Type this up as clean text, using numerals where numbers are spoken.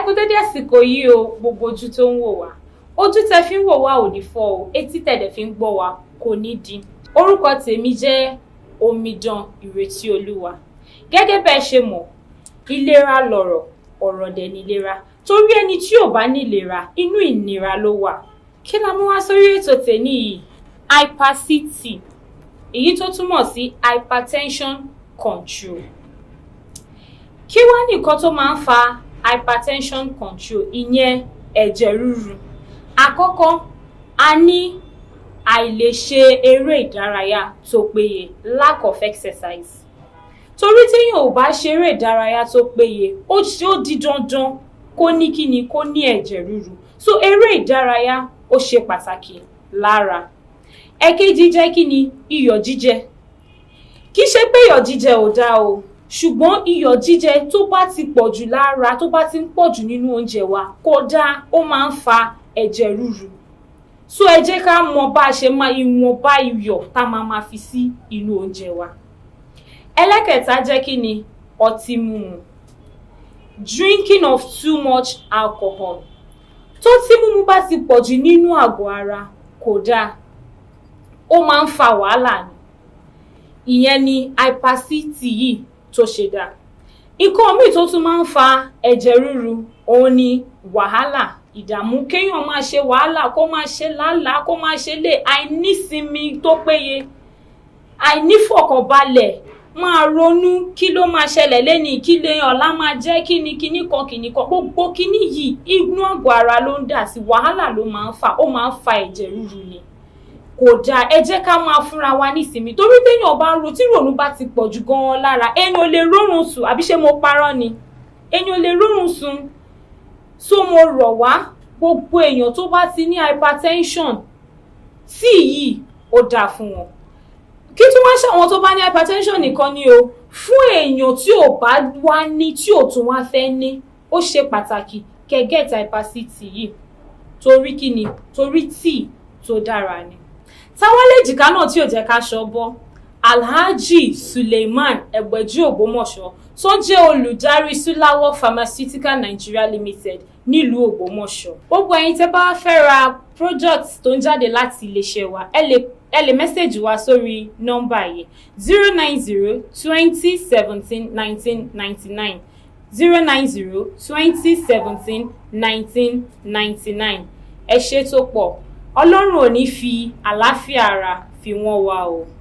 kú dédé àsìkò yìí o, gbogbo ojú tó ń wò wá. Ojú tẹ́ fi ń wò wá ò ní fọ́ o, etí tẹ́ fi ń gbọ́ wá kò ní di. Orúkọ tèmi jẹ́ Omidan Iretioluwa. Gẹ́gẹ́ bẹ́ẹ̀ ṣe mọ̀, ìlera lọ̀rọ̀, ọ̀rọ̀ dẹ̀ ni ìlera. Torí ẹni tí ò bá ní ìlera, inú ìnira ló wà. Kí la mú wá sórí ètò tèmi yìí? Hypercity, èyí tó túmọ̀ sí hypertension control. Kí wá ní nǹkan tó máa ń fa hypertension control, ìyẹn ẹ̀jẹ̀ ríru? Àkọ́kọ́, a ní àìlèṣe eré ìdárayá tó péye, lack of exercise. Torí téèyàn ò bá ṣe eré ìdárayá tó péye, ó di dandan kó ní kíni, kó ní ẹ̀jẹ̀ ríru. So eré ìdárayá ó ṣe pàtàkì lára. Ẹ̀kejì jẹ́ kíni? Iyọ̀ jíjẹ. Kì í ṣe pé iyọ̀ jíjẹ ò dáa o, ṣùgbọ́n iyọ̀ jíjẹ tó bá ti pọ̀ jù lára, tó bá ti ń pọ̀ jù nínú oúnjẹ wa, kódà ó máa ń fa ẹ̀jẹ̀ ríru. So ẹ jẹ́ ká mọ bá a ṣe máa ìwọ̀nba iyọ̀ tá máa fi sí inú oúnjẹ wa. Ẹlẹ́kẹ̀ta jẹ́ kíni? Ọtí mímu. Drinking of too much alcohol. Tó tí mímu bá ti pọ̀ jù nínú àgọ́ ara, kódà ó máa ń fa wàhálà ni. Ìyẹn ni hypercity yìí tó ṣe dá. Nǹkan míì tó tún máa ń fa ẹ̀jẹ̀ ríru, òun ni wàhálà, ìdààmú, kéèyàn máa ṣe wàhálà, kó máa ṣe làálàá, kó máa ṣe àìnísinmi tó péye, àìnífọ̀kànbalẹ̀, máa ronú kí ló máa ṣẹlẹ̀ lénìí, kí lè ọ̀la máa jẹ́ kíni kan. Gbogbo kíní yìí inú àgọ́ ara ló ń dà sí, wàhálà ló máa ń fà, ó máa ń fa ẹ̀jẹ̀ ríru ni. Kódà ẹ jẹ́ ká máa fúnra wa nísinmi, torí téèyàn bá ń ro, tí ìrònú bá ti pọ̀ jù gan-an lára, èèyàn ò lè rórun sùn, àbí ṣé mo parọ́ ni? Èèyàn ò lè rórun sùn. So mo rọ̀ wá, gbogbo èèyàn tó bá ti ní hypertension, tíì yìí ó dáa fún wọn. Kí tí wọ́n ṣe àwọn tó bá ní hypertension nìkan ni o, fún èèyàn tí ò bá wá ní, tí ò tún wá fẹ́ ní, ó ṣe pàtàkì kẹ́ get hypercity yìí. Torí kíni? Torí tíì tó dára ni. Táwa léjìká náà tí ò jẹ́ ká ṣọbọ́, Alhaji Suleiman Ẹgbẹ̀jú Ògbómọ̀ṣọ́ tó jẹ́ olùdarí Sulafin Pharmaceutical Nigeria Limited nílùú Ògbómọ̀ṣọ́. Gbogbo ẹ̀yin tẹ́ bá fẹ́ ra product tó ń jáde láti iléeṣẹ́ wa, ẹ lè mẹ́sẹ̀jì wa sórí nọ́mbà yìí 090 20 17 19 99 090 20 17 19 99. Ẹ ṣé tó pọ̀. Ọlọ́run ò ní fi àlàáfíà ara fi wọ́n wá o.